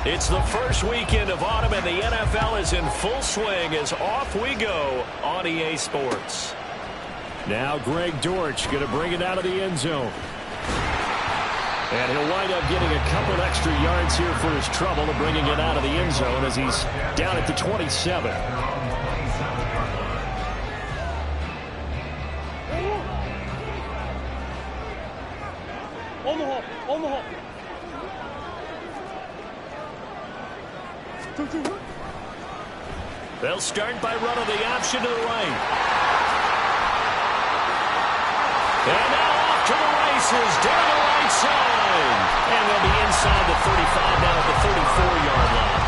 It's the first weekend of autumn, and the NFL is in full swing as off we go on EA Sports. Now Greg Dortch going to bring it out of the end zone. And he'll wind up getting a couple extra yards here for his trouble to bringing it out of the end zone as he's down at the 27. On the hop, on the hop. They'll start by running the option to the right. And now off to the races, down the right side. And they'll be inside the 35 now at the 34-yard line.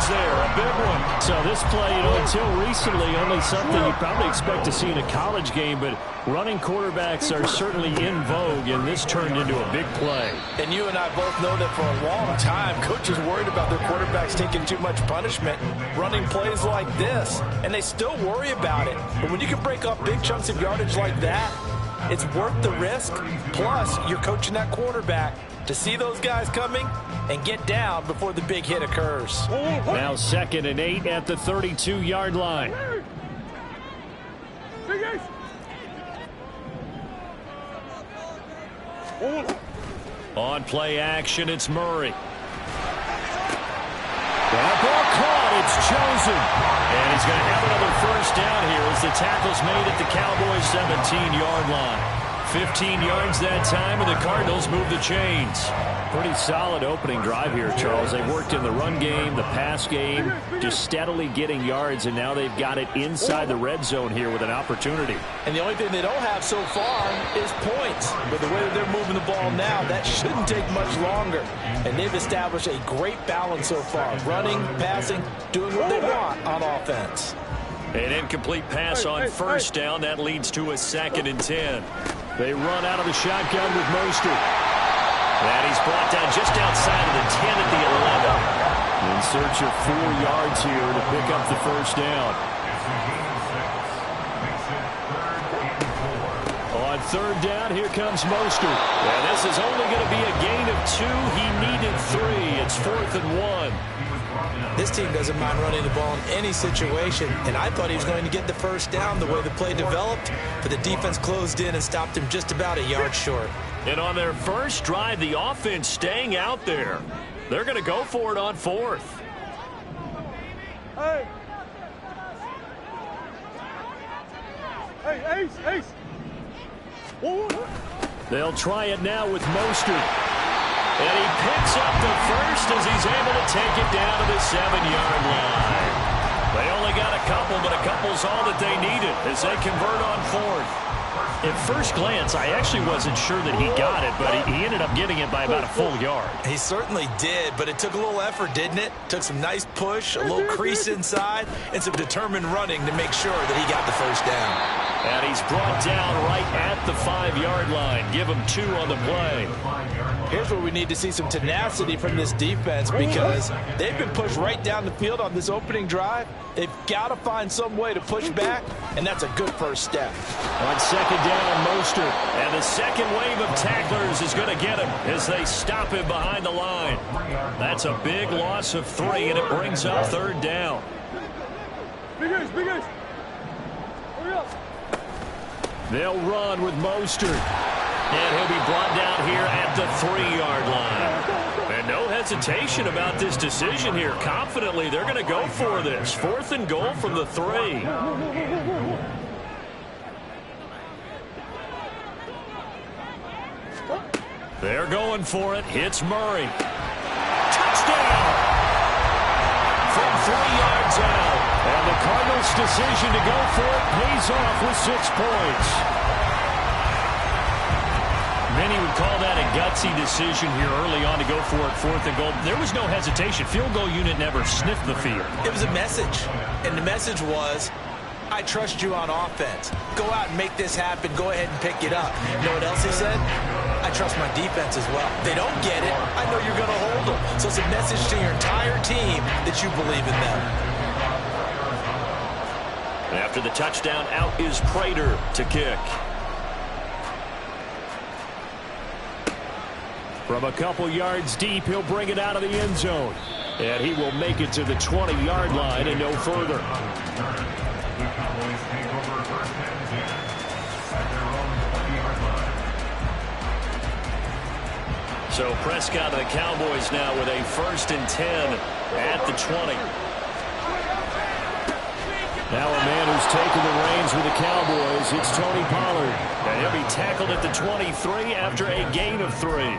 There, a big one. So this play, until recently, only something you probably expect to see in a college game, but running quarterbacks are certainly in vogue, and this turned into a big play. And you and I both know that for a long time, coaches worried about their quarterbacks taking too much punishment, running plays like this, and they still worry about it. But when you can break up big chunks of yardage like that, it's worth the risk. Plus, you're coaching that quarterback to see those guys coming and get down before the big hit occurs. Now 2nd and 8 at the 32-yard line. On play action, it's Murray. That ball caught, it's chosen. And he's going to have another first down here as the tackle's made at the Cowboys' 17-yard line. 15 yards that time, and the Cardinals move the chains. Pretty solid opening drive here, Charles. They worked in the run game, the pass game, just steadily getting yards, and now they've got it inside the red zone here with an opportunity. And the only thing they don't have so far is points. But the way that they're moving the ball now, that shouldn't take much longer. And they've established a great balance so far. Running, passing, doing what they want on offense. An incomplete pass on first down. That leads to a 2nd and 10. They run out of the shotgun with Mostert. And he's brought down just outside of the 10 at the 11. In search of 4 yards here to pick up the first down. On 3rd down, here comes Mostert. And this is only going to be a gain of 2. He needed 3. It's 4th and 1. This team doesn't mind running the ball in any situation, and I thought he was going to get the first down the way the play developed, but the defense closed in and stopped him just about a yard short. And on their first drive, the offense staying out there. They're going to go for it on 4th. Hey, Ace, Ace. They'll try it now with Mostert. And he picks up the first as he's able to take it down to the 7-yard line. They only got a couple, but a couple's all that they needed as they convert on 4th. At first glance, I actually wasn't sure that he got it, but he ended up getting it by about a full yard. He certainly did, but it took a little effort, didn't it? Took some nice push, a little crease inside, and some determined running to make sure that he got the first down. And he's brought down right at the 5-yard line. Give him 2 on the play. Here's where we need to see some tenacity from this defense because they've been pushed right down the field on this opening drive. They've got to find some way to push back, and that's a good first step. On 2nd down, Mostert. And the second wave of tacklers is going to get him as they stop him behind the line. That's a big loss of 3, and it brings up 3rd down. Big Ace, Big Ace. Hurry up. They'll run with Mostert. And he'll be brought down here at the 3-yard line. And no hesitation about this decision here. Confidently, they're going to go for this. 4th and goal from the 3. They're going for it. Hits Murray. Touchdown! From 3 yards out. And the Cardinals' decision to go for it pays off with 6 points. Many would call that a gutsy decision here early on to go for it, 4th and goal. There was no hesitation. Field goal unit never sniffed the field. It was a message, and the message was, I trust you on offense. Go out and make this happen. Go ahead and pick it up. You know what else he said? I trust my defense as well. They don't get it. I know you're going to hold them. So it's a message to your entire team that you believe in them. After the touchdown, out is Prater to kick. From a couple yards deep, he'll bring it out of the end zone. And he will make it to the 20-yard line and no further. So Prescott and the Cowboys now with a 1st and 10 at the 20. Now a man who's taken the reins with the Cowboys, it's Tony Pollard. And he'll be tackled at the 23 after a gain of 3.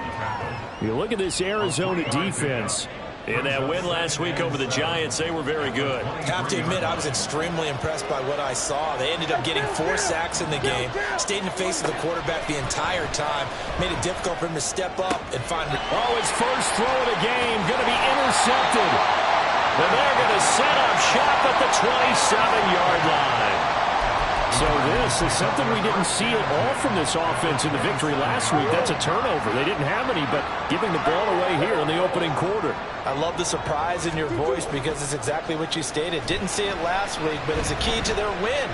You look at this Arizona defense. In that win last week over the Giants, they were very good. Have to admit, I was extremely impressed by what I saw. They ended up getting 4 sacks in the game, stayed in the face of the quarterback the entire time, made it difficult for him to step up and find... Oh, his first throw of the game going to be intercepted. And they're going to set up shop at the 27-yard line. So this is something we didn't see at all from this offense in the victory last week. That's a turnover. They didn't have any, but giving the ball away here in the opening quarter. I love the surprise in your voice because it's exactly what you stated. Didn't see it last week, but it's a key to their win.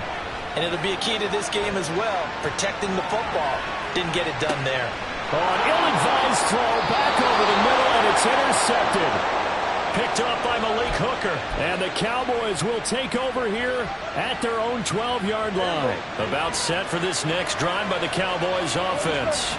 And it'll be a key to this game as well, protecting the football. Didn't get it done there. Oh, an ill-advised throw back over the middle, and it's intercepted. Picked up by Malik Hooker. And the Cowboys will take over here at their own 12-yard line. About set for this next drive by the Cowboys offense.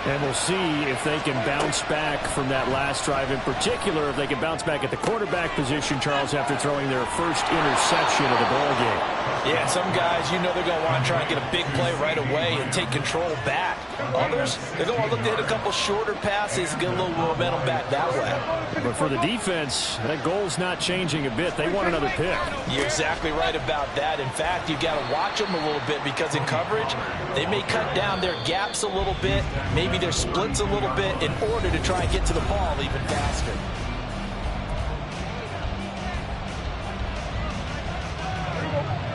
And we'll see if they can bounce back from that last drive. In particular, if they can bounce back at the quarterback position, Charles, after throwing their first interception of the ballgame. Yeah, some guys, you know they're going to want to try and get a big play right away and take control back. Others, they're going to look to hit a couple shorter passes and get a little momentum back that way. But for the defense, that goal's not changing a bit. They want another pick. You're exactly right about that. In fact, you've got to watch them a little bit because in coverage, they may cut down their gaps a little bit, maybe their splits a little bit in order to try and get to the ball even faster.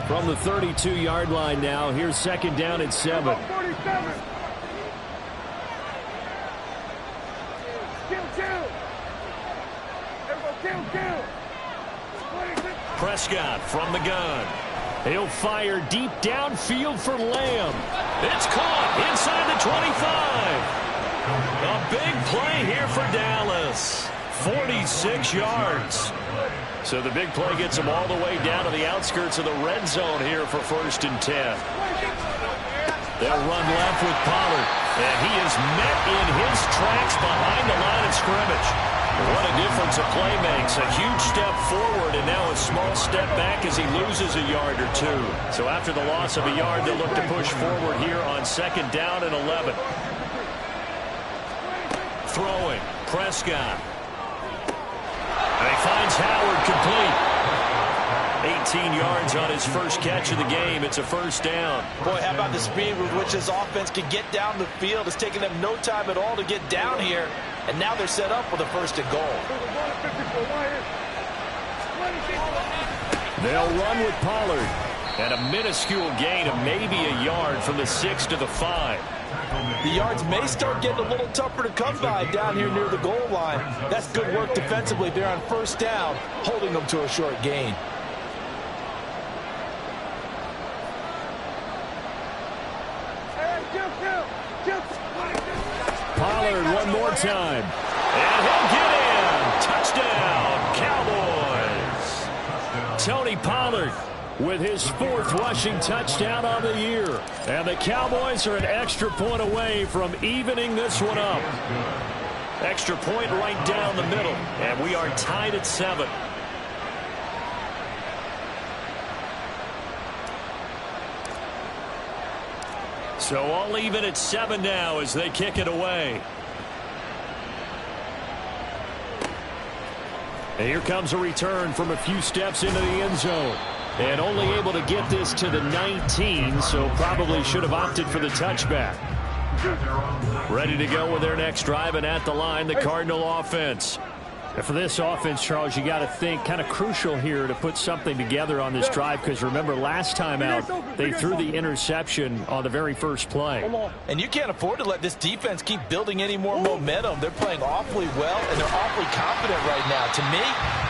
From the 32-yard line now, here's 2nd down and 7. 47. Kill. Prescott from the gun. He'll fire deep downfield for Lamb. It's caught inside the 25. A big play here for Dallas. 46 yards. So the big play gets him all the way down to the outskirts of the red zone here for 1st and 10. They'll run left with Pollard. And he is met in his tracks behind the line of scrimmage. What a difference a play makes. A huge step forward and now a small step back as he loses a yard or 2. So after the loss of a yard, they'll look to push forward here on 2nd down and 11. Throwing. Prescott. And he finds Howard complete. 18 yards on his first catch of the game. It's a 1st down. Boy, how about the speed with which this offense can get down the field? It's taken them no time at all to get down here. And now they're set up with a 1st and goal. They'll run with Pollard. And a minuscule gain of maybe a yard from the 6 to the 5. The yards may start getting a little tougher to come by down here near the goal line. That's good work defensively. They're on 1st down, holding them to a short gain. Pollard one more time. And he'll get in. Touchdown, Cowboys. Tony Pollard with his 4th rushing touchdown on the year. And the Cowboys are an extra point away from evening this one up. Extra point right down the middle. And we are tied at 7. So all even at 7 now as they kick it away. And here comes a return from a few steps into the end zone. And only able to get this to the 19, so probably should have opted for the touchback. Ready to go with their next drive, and at the line, the Cardinal offense. And for this offense, Charles, you got to think kind of crucial here to put something together on this drive, because remember last time out they threw the interception on the very first play. And you can't afford to let this defense keep building any more momentum. They're playing awfully well, and they're awfully confident right now. To me,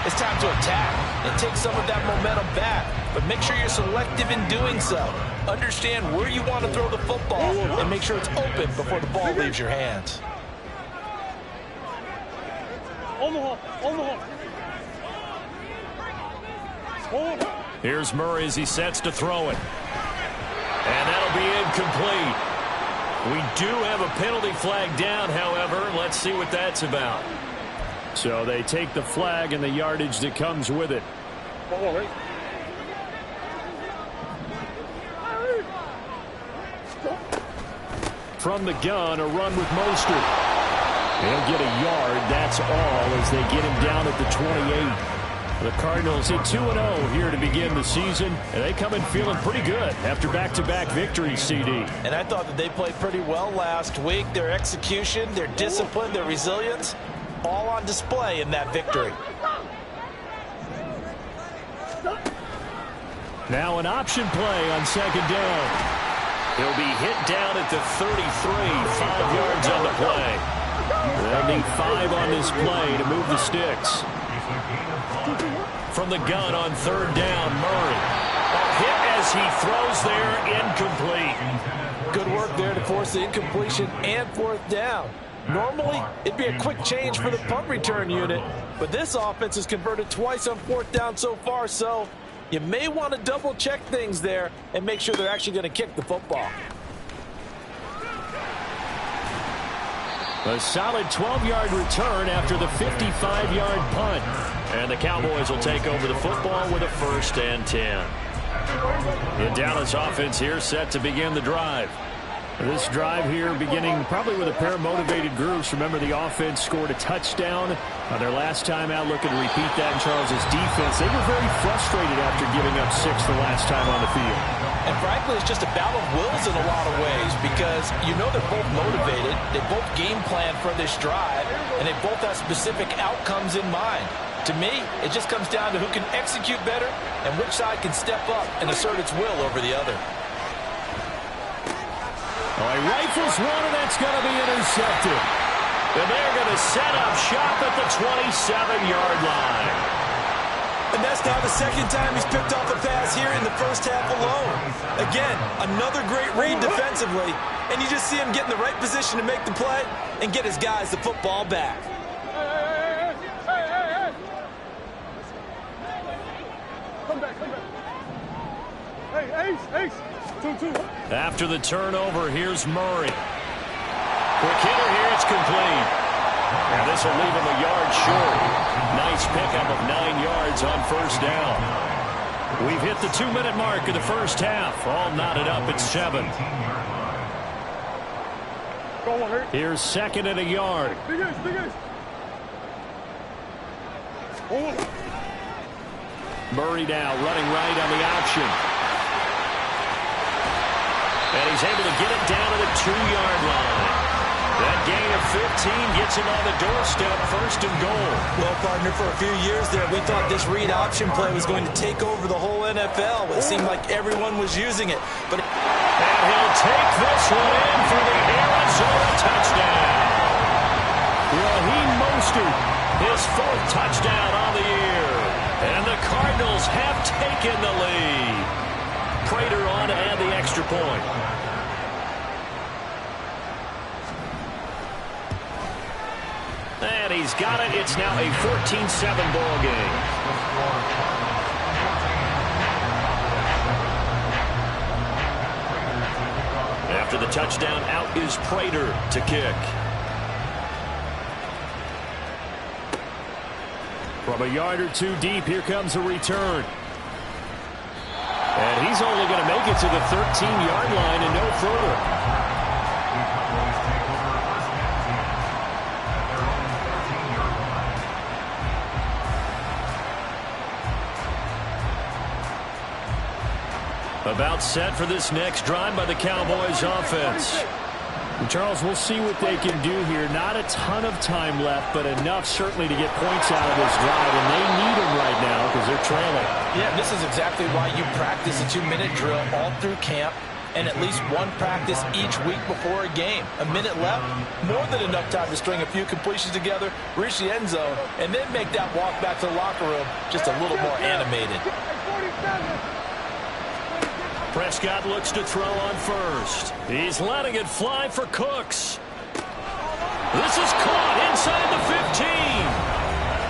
it's time to attack and take some of that momentum back, but make sure you're selective in doing so. Understand where you want to throw the football and make sure it's open before the ball leaves your hands. Here's Murray as he sets to throw it. And that'll be incomplete. We do have a penalty flag down, however. Let's see what that's about. So they take the flag and the yardage that comes with it. From the gun, a run with Mostert. He'll get a yard, that's all, as they get him down at the 28. The Cardinals hit 2-0 here to begin the season, and they come in feeling pretty good after back-to-back victories, CD. And I thought that they played pretty well last week. Their execution, their discipline, their resilience, all on display in that victory. Now an option play on second down. He'll be hit down at the 33, 5 yards on the play. They'll need 5 on this play to move the sticks. From the gun on third down, Murray. A hit as he throws there, incomplete. Good work there to force the incompletion and fourth down. Normally, it'd be a quick change for the punt return unit, but this offense has converted twice on fourth down so far, so you may want to double-check things there and make sure they're actually going to kick the football. A solid 12-yard return after the 55-yard punt. And the Cowboys will take over the football with a 1st and 10. The Dallas offense here set to begin the drive. This drive here beginning probably with a pair of motivated groups. Remember, the offense scored a touchdown on their last time out. Looking to repeat that in Charles's defense. They were very frustrated after giving up 6 the last time on the field. And frankly, it's just a battle of wills in a lot of ways, because you know they're both motivated. They both game plan for this drive, and they both have specific outcomes in mind. To me, it just comes down to who can execute better and which side can step up and assert its will over the other. Oh, he rifles one, and that's going to be intercepted. And they're going to set up shop at the 27-yard line. And that's now the second time he's picked off a pass here in the first half alone. Again, another great read defensively, and you just see him get in the right position to make the play and get his guys the football back. Hey. Come back. Hey, Ace. 2-2. After the turnover, here's Murray. Quick hitter here, it's complete. And this will leave him a yard short. Nice pickup of 9 yards on first down. We've hit the 2-minute mark of the first half. All knotted up at 7. Here's second and a yard. Big Ace. Murray now running right on the option. And he's able to get it down to the 2-yard line. That gain of 15 gets him on the doorstep, 1st and goal. Well, partner, for a few years there, we thought this read option play was going to take over the whole NFL. It seemed like everyone was using it. And he'll take this one in for the Arizona touchdown. Raheem Mostert, his 4th touchdown on the year. And the Cardinals have taken the lead. Prater on to add the extra point. And he's got it. It's now a 14-7 ball game. After the touchdown, out is Prater to kick. From a yard or two deep, here comes a return. And he's only going to make it to the 13-yard line and no further. About set for this next drive by the Cowboys offense. Charles, we'll see what they can do here. Not a ton of time left, but enough certainly to get points out of this drive, and they need them right now because they're trailing. Yeah, this is exactly why you practice a 2-minute drill all through camp and at least one practice each week before a game. A minute left, more than enough time to string a few completions together, reach the end zone, and then make that walk back to the locker room just a little more animated. Prescott looks to throw on first. He's letting it fly for Cooks. This is caught inside the 15.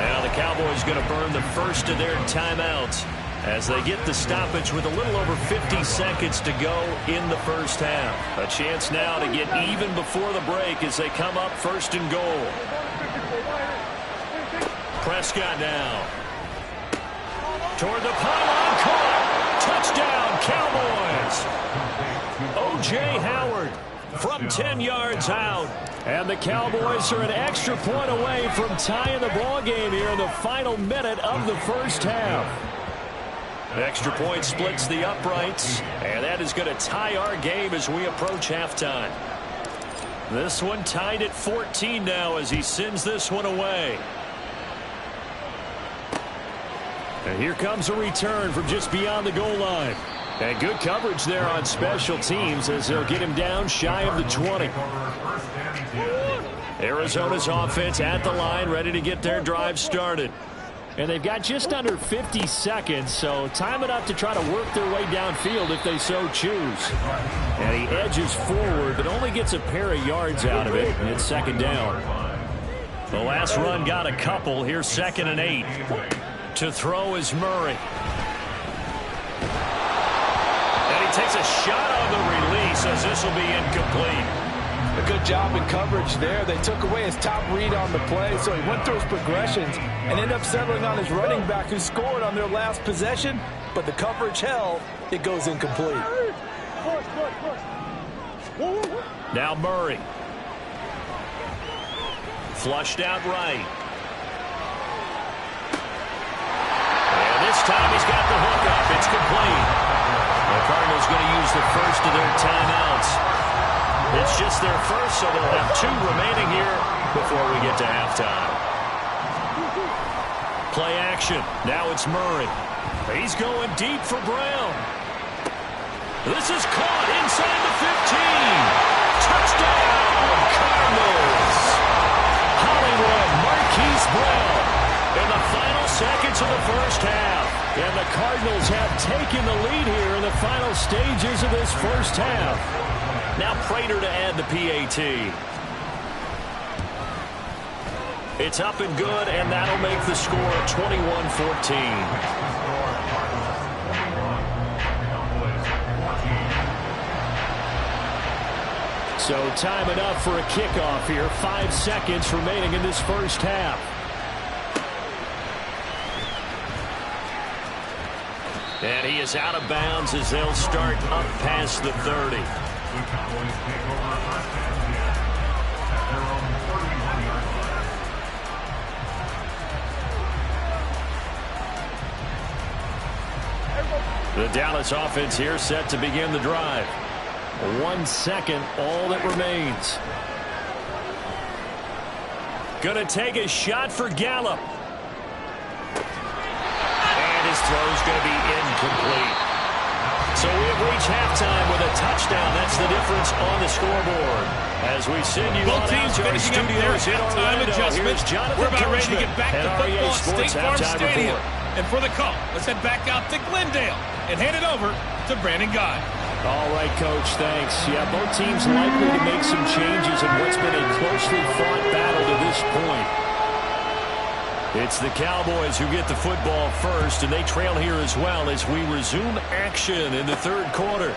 Now the Cowboys going to burn the first of their timeouts as they get the stoppage with a little over 50 seconds to go in the first half. A chance now to get even before the break as they come up first and goal. Prescott now. Toward the pylon, caught. Touchdown, Cowboys. O.J. Howard from 10 yards out. And the Cowboys are an extra point away from tying the ball game here in the final minute of the first half. Extra point splits the uprights, and that is going to tie our game as we approach halftime. This one tied at 14 now as he sends this one away. And here comes a return from just beyond the goal line. And good coverage there on special teams as they'll get him down shy of the 20. Arizona's offense at the line, ready to get their drive started. And they've got just under 50 seconds, so time enough to try to work their way downfield if they so choose. And he edges forward, but only gets a pair of yards out of it, and it's second down. The last run got a couple. Here's 2nd and 8. To throw is Murray. And he takes a shot on the release as this will be incomplete. A good job in coverage there. They took away his top read on the play, so he went through his progressions and ended up settling on his running back who scored on their last possession, but the coverage held. It goes incomplete. Now Murray. Flushed out right. This time he's got the hook up. It's complete. The Cardinals going to use the first of their timeouts. It's just their first, so they'll have 2 remaining here before we get to halftime. Play action. Now it's Murray. He's going deep for Brown. This is caught inside the 15. Touchdown, Cardinals. Hollywood Marquise Brown. In the final seconds of the first half. And the Cardinals have taken the lead here in the final stages of this first half. Now Prater to add the PAT. It's up and good, and that'll make the score 21-14. So time enough for a kickoff here. 5 seconds remaining in this first half. And he is out of bounds as they'll start up past the 30. The Dallas offense here set to begin the drive. 1 second, all that remains. Gonna take a shot for Gallup. His throw's going to be incomplete. So we have reached halftime with a touchdown. That's the difference on the scoreboard. As we send you Both on out teams to our finishing up studios their in halftime Orlando. adjustments. We're about ready to get back to football at State Farm Stadium. And for the call, let's head back out to Glendale and hand it over to Brandon Guy. All right, Coach, thanks. Yeah, both teams likely to make some changes in what's been a closely fought battle to this point. It's the Cowboys who get the football first, and they trail here as well as we resume action in the third quarter.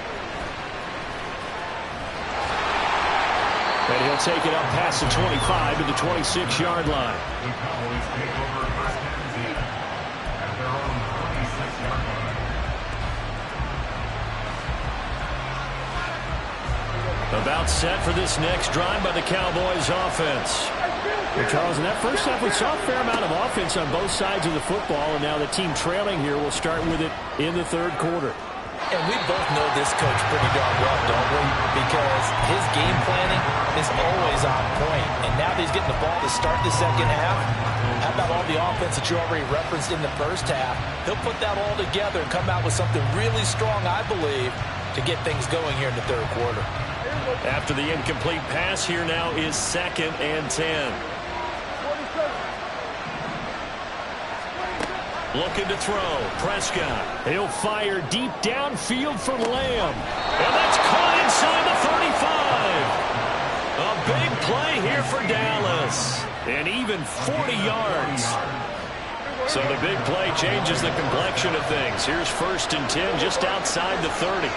And he'll take it up past the 25 to the 26-yard line. About set for this next drive by the Cowboys offense. Well, Charles, in that first half, we saw a fair amount of offense on both sides of the football, and now the team trailing here will start with it in the third quarter. And we both know this coach pretty darn well, don't we? Because his game planning is always on point. And now that he's getting the ball to start the second half, how about all the offense that you already referenced in the first half? He'll put that all together and come out with something really strong, I believe, to get things going here in the third quarter. After the incomplete pass, here now is 2nd and 10. Looking to throw. Prescott. He'll fire deep downfield for Lamb. And that's caught inside the 35. A big play here for Dallas. And even 40 yards. So the big play changes the complexion of things. Here's 1st and 10 just outside the 30.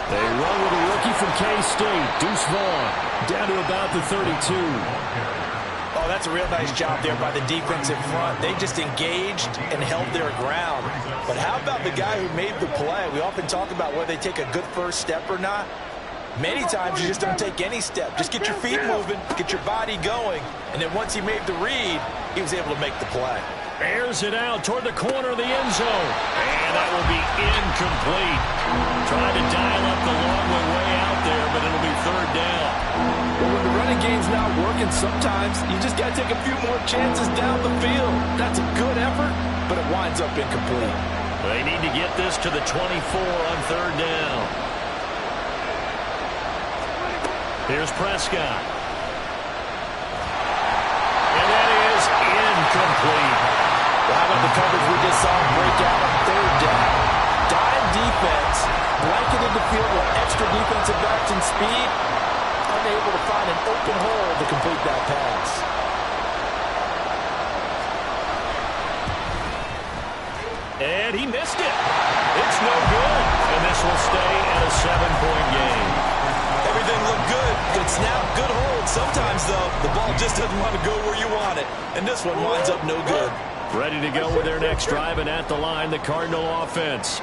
They run with a rookie from K-State, Deuce Vaughn, down to about the 32. Oh, that's a real nice job there by the defensive front. They just engaged and held their ground. But how about the guy who made the play? We often talk about whether they take a good first step or not. Many times you just don't take any step. Just get your feet moving, get your body going, and then once he made the read, he was able to make the play. Airs it out toward the corner of the end zone. And that will be incomplete. Trying to dial up the long way out there, but it'll be 3rd down. Well, when the running game's not working, sometimes you just got to take a few more chances down the field. That's a good effort, but it winds up incomplete. They need to get this to the 24 on 3rd down. Here's Prescott. And that is incomplete. Well, how about the coverage we just saw break out on 3rd down? Dime defense, blanketed the field with extra defensive backs and speed, unable to find an open hole to complete that pass. And he missed it. It's no good. And this will stay at a 7-point game. Everything looked good. Good snap, good hold. Sometimes, though, the ball just doesn't want to go where you want it. And this one winds up no good. Ready to go with their next drive, and at the line, the Cardinal offense.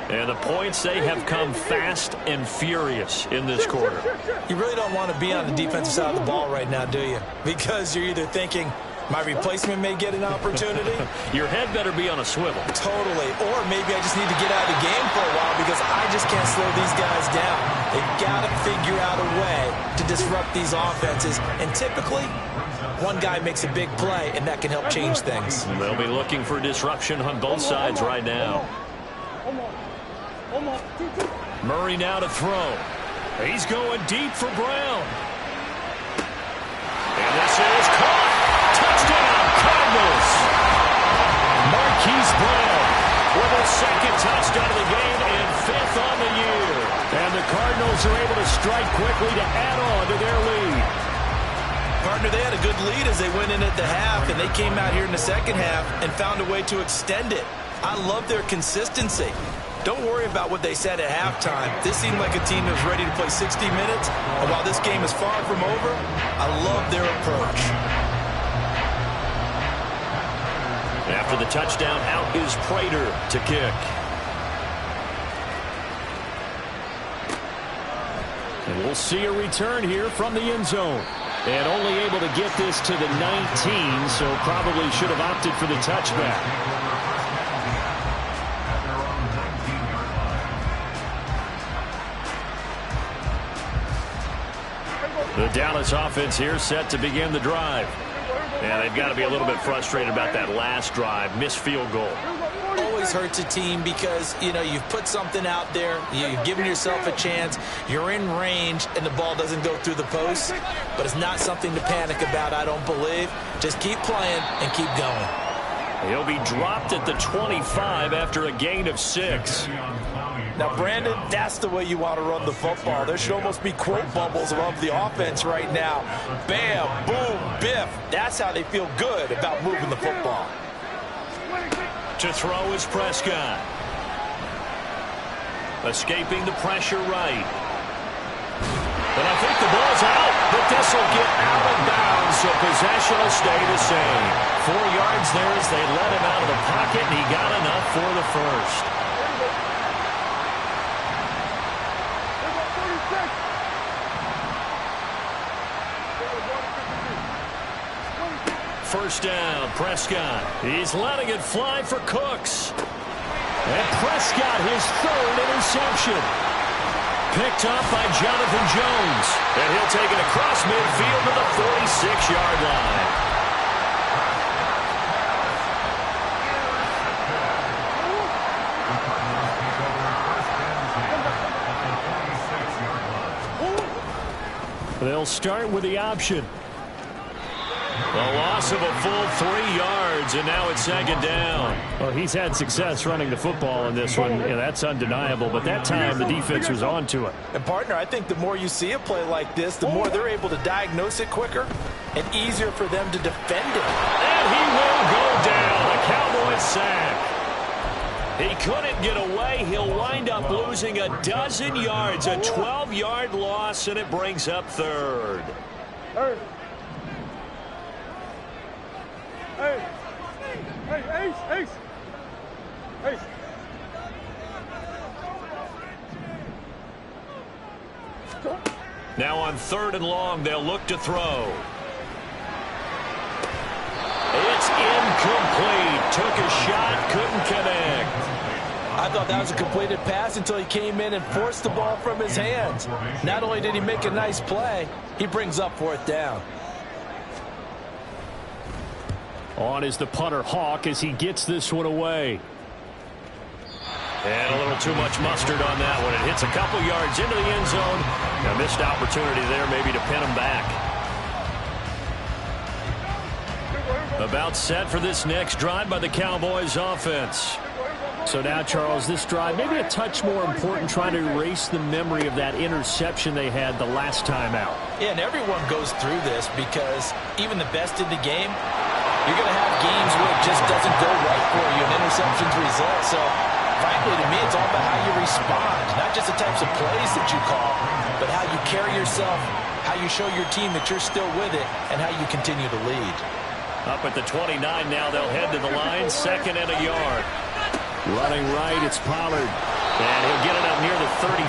And the points, they have come fast and furious in this quarter. You really don't want to be on the defensive side of the ball right now, do you? Because you're either thinking, my replacement may get an opportunity. Your head better be on a swivel. Totally. Or maybe I just need to get out of the game for a while because I just can't slow these guys down. They've got to figure out a way to disrupt these offenses. And typically, one guy makes a big play, and that can help change things. They'll be looking for disruption on both sides right now. Murray now to throw. He's going deep for Brown. And this is caught. Touchdown, Cardinals. Marquise Brown with a 2nd touchdown of the game and 5th on the year. And the Cardinals are able to strike quickly to add on to their lead. Partner, they had a good lead as they went in at the half, and they came out here in the second half and found a way to extend it. I love their consistency. Don't worry about what they said at halftime. This seemed like a team that was ready to play 60 minutes, and while this game is far from over, I love their approach. After the touchdown, out is Prater to kick. And we'll see a return here from the end zone. And only able to get this to the 19, so probably should have opted for the touchback. The Dallas offense here set to begin the drive. And they've got to be a little bit frustrated about that last drive. Missed field goal. Always hurts a team because, you know, you've put something out there. You've given yourself a chance. You're in range, and the ball doesn't go through the post. But it's not something to panic about, I don't believe. Just keep playing and keep going. He'll be dropped at the 25 after a gain of 6. Now, Brandon, that's the way you want to run the football. There should almost be quote bubbles above the offense right now. Bam, boom, biff. That's how they feel good about moving the football. To throw is Prescott. Escaping the pressure right. But I think the ball's out, but this will get out of bounds so possession will stay the same. 4 yards there as they let him out of the pocket, and he got enough for the first. First down, Prescott. He's letting it fly for Cooks. And Prescott, his 3rd interception. Picked up by Jonathan Jones. And he'll take it across midfield to the 46-yard line. They'll start with the option. A loss of a full 3 yards, and now it's 2nd down. Well, he's had success running the football in this one. Yeah, that's undeniable, but that time the defense was on to it. And, partner, I think the more you see a play like this, the more they're able to diagnose it quicker and easier for them to defend it. And he will go down. A Cowboys sack. He couldn't get away. He'll wind up losing a dozen yards, a 12-yard loss, and it brings up 3rd. Ace. Now on 3rd and long, they'll look to throw. It's incomplete. Took a shot, couldn't connect. I thought that was a completed pass until he came in and forced the ball from his hands. Not only did he make a nice play, he brings up 4th down. On is the punter Hawk as he gets this one away. And a little too much mustard on that one. It hits a couple yards into the end zone. A missed opportunity there maybe to pin him back. About set for this next drive by the Cowboys offense. So now, Charles, this drive maybe a touch more important, trying to erase the memory of that interception they had the last time out. Yeah, and everyone goes through this because even the best in the game, you're going to have games where it just doesn't go right for you and interceptions result. So, frankly, to me, it's all about how you respond, not just the types of plays that you call, but how you carry yourself, how you show your team that you're still with it, and how you continue to lead. Up at the 29 now, they'll head to the line, 2nd and a yard. Running right, it's Pollard. And he'll get it up near the 35,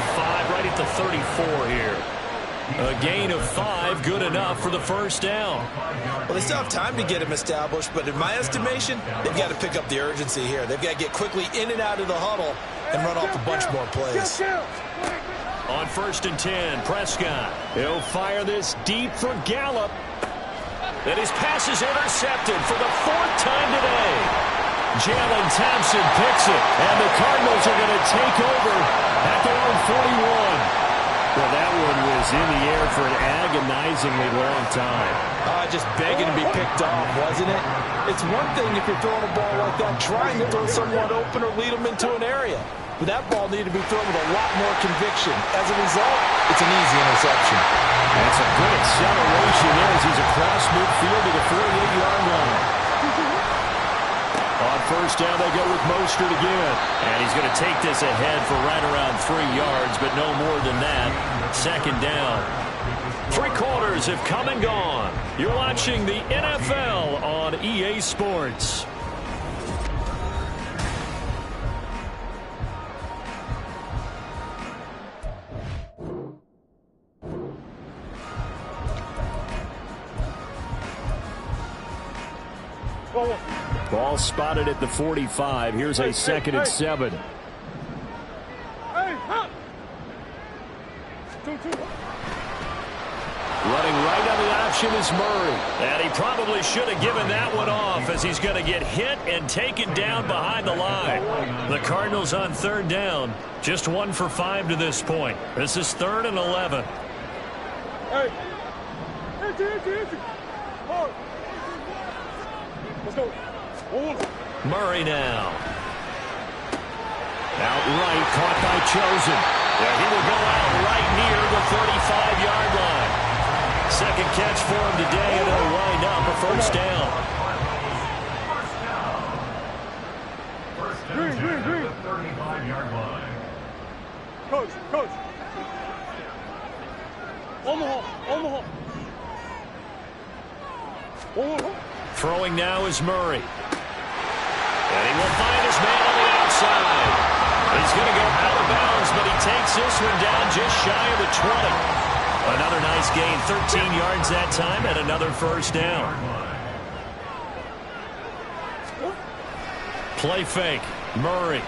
right at the 34 here. A gain of 5, good enough for the first down. Well, they still have time to get him established, but in my estimation, they've got to pick up the urgency here. They've got to get quickly in and out of the huddle and run off a bunch more plays. On 1st and 10, Prescott. He'll fire this deep for Gallup. And his pass is intercepted for the 4th time today. Jalen Thompson picks it, and the Cardinals are going to take over at their own 41. Well, that one was in the air for an agonizingly long time. Just begging to be picked off, wasn't it? It's one thing if you're throwing a ball like that, trying to throw someone open or lead them into an area. But that ball needed to be thrown with a lot more conviction. As a result, it's an easy interception. That's a good acceleration there as he's across midfield to the 48-yard line. On 1st down, they go with Mostert again. And he's going to take this ahead for right around 3 yards, but no more than that. 2nd down. 3 quarters have come and gone. You're watching the NFL on EA Sports. Ball spotted at the 45. Here's a 2nd and 7. Running right on the option is Murray. And he probably should have given that one off as he's going to get hit and taken down behind the line. The Cardinals on 3rd down. Just 1 for 5 to this point. This is 3rd and 11. Hey. Let's go. Murray now. Outright caught by Chosen. Yeah, he will go out right near the 35-yard line. 2nd catch for him today, and it'll wind up a 1st down. Green. 35-yard line. Coach. On the hole. Throwing now is Murray. And he will find his man on the outside. He's going to go out of bounds, but he takes this one down just shy of the 20. Another nice gain, 13 yards that time, and another first down. Play fake. Murray.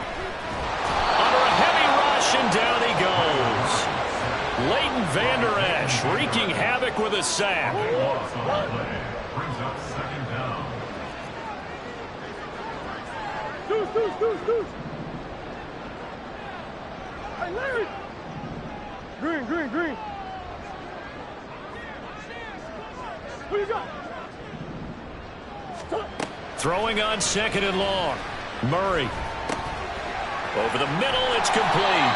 Under a heavy rush, and down he goes. Leighton Vander Esch wreaking havoc with a sack. Brings up second down. Deuce. Hey, Larry. Green. What you got? Throwing on second and long. Murray. Over the middle, it's complete.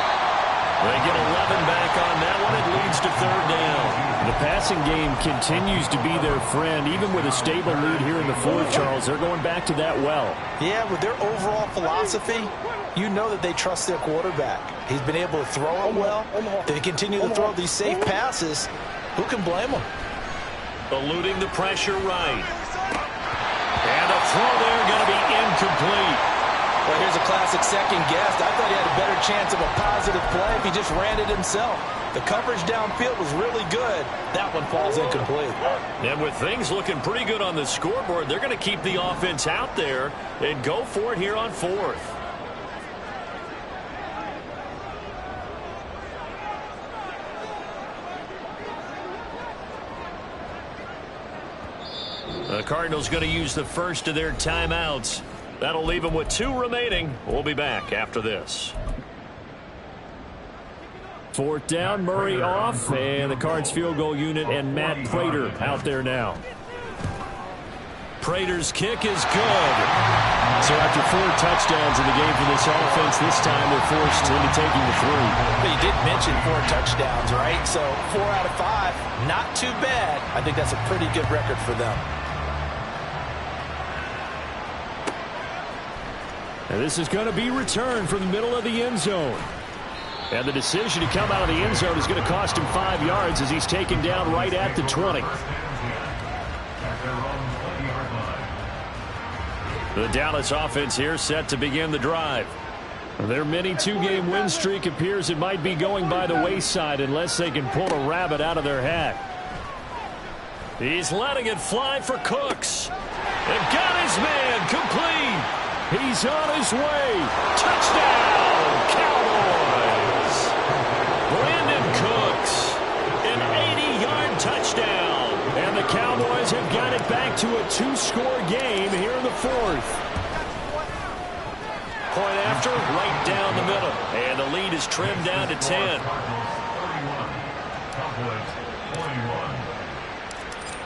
They get 11 back on that one. It leads to third down. The passing game continues to be their friend. Even with a stable lead here in the fourth, Charles, they're going back to that well. Yeah, with their overall philosophy, you know that they trust their quarterback. He's been able to throw it well. They continue to throw these safe passes. Who can blame them? Eluding the pressure right. And a throw there going to be incomplete. Well, here's a classic second guess. I thought he had a better chance of a positive play if he just ran it himself. The coverage downfield was really good. That one falls incomplete. And with things looking pretty good on the scoreboard, they're going to keep the offense out there and go for it here on fourth. The Cardinals going to use the first of their timeouts. That'll leave them with 2 remaining. We'll be back after this. Fourth down, Murray off, and the Cards field goal unit and Matt Prater out there now. Prater's kick is good. So after 4 touchdowns in the game for this offense, this time they're forced into taking the 3. But you did mention 4 touchdowns, right? So 4 out of 5, not too bad. I think that's a pretty good record for them. And this is going to be returned from the middle of the end zone. And the decision to come out of the end zone is going to cost him 5 yards as he's taken down right at the 20. The Dallas offense here set to begin the drive. Their mini 2-game win streak appears it might be going by the wayside unless they can pull a rabbit out of their hat. He's letting it fly for Cooks. And got his man complete. He's on his way. Touchdown, Cowboys. Brandon Cooks, an 80-yard touchdown. And the Cowboys have got it back to a 2-score game here in the fourth. Point after, right down the middle. And the lead is trimmed down to 10.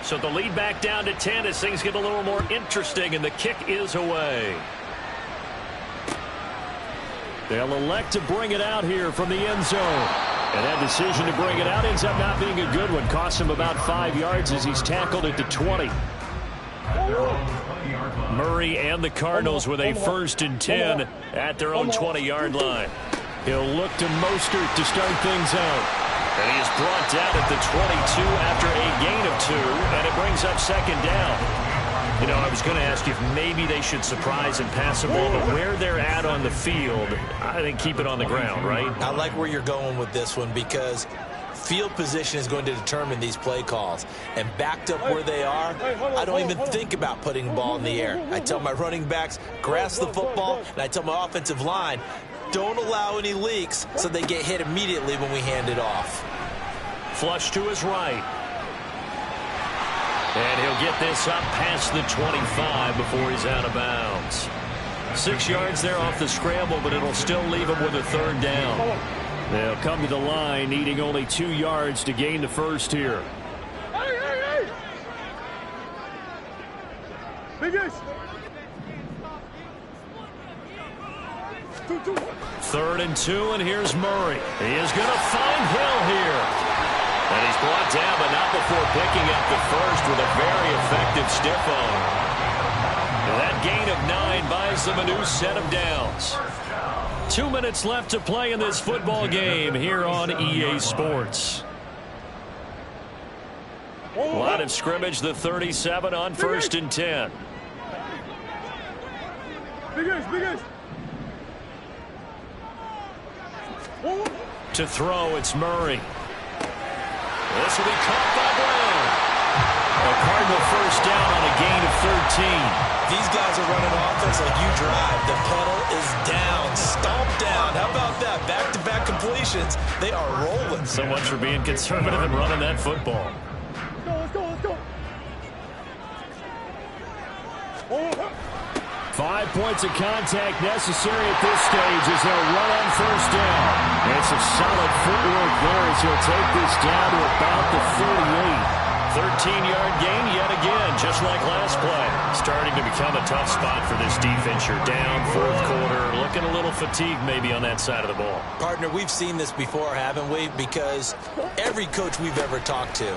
So the lead back down to 10 as things get a little more interesting, and the kick is away. They'll elect to bring it out here from the end zone. And that decision to bring it out ends up not being a good one. Costs him about 5 yards as he's tackled at the 20. Murray and the Cardinals with a 1st and 10 at their own 20-yard line. He'll look to Mostert to start things out. And he is brought down at the 22 after a gain of 2, and it brings up second down. You know, I was going to ask if maybe they should surprise and pass the ball, but where they're at on the field, I think keep it on the ground, right? I like where you're going with this one because field position is going to determine these play calls. And backed up where they are, I don't even think about putting the ball in the air. I tell my running backs, grasp the football, and I tell my offensive line, don't allow any leaks so they get hit immediately when we hand it off. Flush to his right. And he'll get this up past the 25 before he's out of bounds. 6 yards there off the scramble, but it'll still leave him with a third down. They'll come to the line, needing only 2 yards to gain the first here. Hey! Biggest! 3rd and 2, and here's Murray. He is going to find Hill here. And he's brought down, but not before picking up the first with a very effective stiff arm. And that gain of 9 buys them a new set of downs. 2 minutes left to play in this football game here on EA Sports. Line of scrimmage, the 37 on 1st and 10. To throw, it's Murray. This will be caught by Brown. A Cardinal first down on a gain of 13. These guys are running offense like you drive. The pedal is down, stomped down. How about that? Back-to-back completions. They are rolling. So much for being conservative and running that football. Let's go. 5 points of contact necessary at this stage as they'll run on first down. And some solid footwork there as he'll take this down to about the 38. 13-yard gain yet again, just like last play. Starting to become a tough spot for this defense. You're down, fourth quarter, looking a little fatigued maybe on that side of the ball. Partner, we've seen this before, haven't we? Because every coach we've ever talked to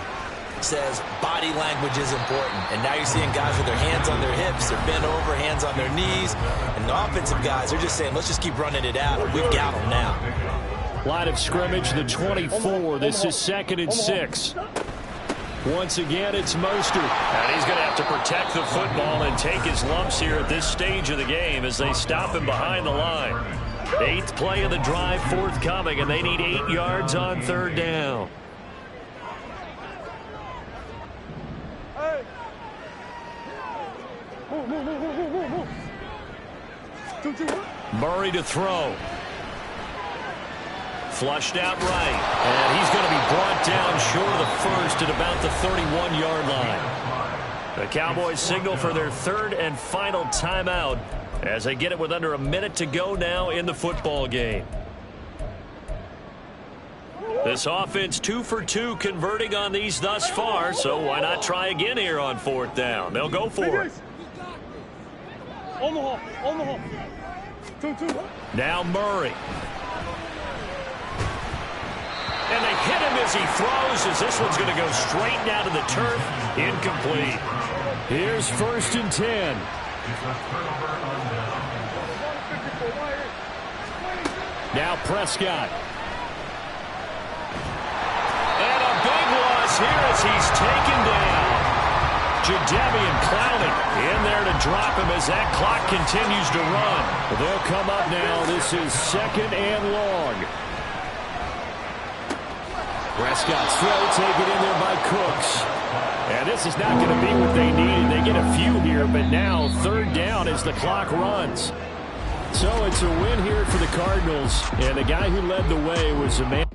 says body language is important. And now you're seeing guys with their hands on their hips, they're bent over, hands on their knees. And the offensive guys are just saying, let's just keep running it out. We've got them now. Line of scrimmage, the 24. This is 2nd and 6. Once again, it's Mostert. And he's going to have to protect the football and take his lumps here at this stage of the game as they stop him behind the line. 8th play of the drive forthcoming, and they need 8 yards on 3rd down. Murray to throw. Flushed out right. And he's going to be brought down short of the first at about the 31-yard line. The Cowboys signal for their 3rd and final timeout as they get it with under a minute to go now in the football game. This offense 2 for 2 converting on these thus far, so why not try again here on 4th down? They'll go for it. On the hole. 2. Now Murray. And they hit him as he throws, as this one's going to go straight down to the turf. Incomplete. Here's 1st and 10. Now Prescott. And a big loss here as he's taken down. Jadeveon Clowney in there to drop him as that clock continues to run. They'll come up now. This is 2nd and long. Prescott's throw taken in there by Cooks. And this is not going to be what they needed. They get a few here, but now 3rd down as the clock runs. So it's a win here for the Cardinals. And the guy who led the way was a man.